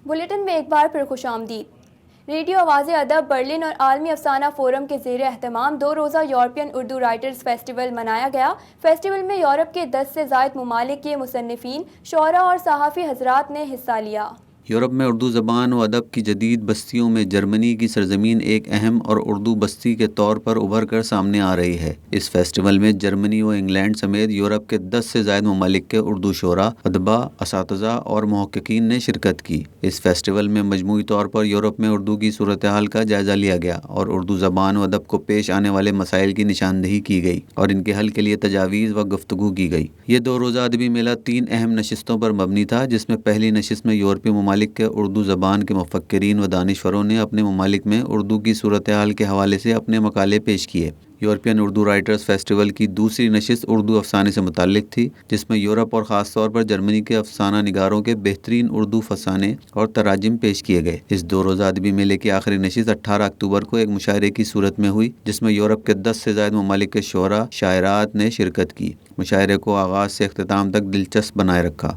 Bulletin میں ایک بار پھر خوش آمدید۔ ریڈیو آواز ادب برلن اور عالمی افسانہ فورم کے زیر اہتمام 2 روزہ یورپین اردو رائٹرز فیسٹیول منایا گیا۔ فیسٹیول میں یورپ کے 10 سے زائد ممالک کے مصنفین، شعراء اور صحافی حضرات نے حصہ لیا۔ یورپ میں اردو زبان و ادب کی جدید بستیوں میں جرمنی کی سرزمین ایک اہم اور اردو بستی کے طور پر ابھر کر سامنے آ رہی ہے۔ اس فیسٹیول میں جرمنی و انگلینڈ سمیت یورپ کے 10 سے زائد ممالک کے اردو شعراء، ادباء، اساتذہ اور محققین نے شرکت کی۔ اس فیسٹیول میں مجموعی طور پر یورپ میں اردو کی صورتحال کا جائزہ لیا گیا اور اردو زبان و ادب کو پیش آنے والے مسائل کی نشاندہی کی گئی اور ان کے حل کے لیے تجاویز و گفتگو کی گئی۔ یہ 2 روزہ ادبی میلہ 3 اہم نشستوں پر مبنی تھا، جس میں پہلی نشست میں یورپی ممالک کے اردو زبان کے مفکرین و دانشوروں نے اپنے ممالک میں اردو کی صورتحال کے حوالے سے اپنے مقالے پیش کیے۔ یورپین اردو رائٹرز فیسٹیول کی دوسری نشست اردو افسانے سے متعلق تھی، جس میں یورپ اور خاص طور پر جرمنی کے افسانہ نگاروں کے بہترین اردو فسانے اور تراجم پیش کیے گئے۔ اس 2 روزہ ادبی میلے کی آخری نشست 18 اکتوبر کو ایک مشاعرے کی صورت میں ہوئی، جس میں یورپ کے 10 سے زائد ممالک کے شعراء، شاعرات نے شرکت کی۔ مشاعرے کو آغاز سے اختتام تک دلچسپ بنائے رکھا۔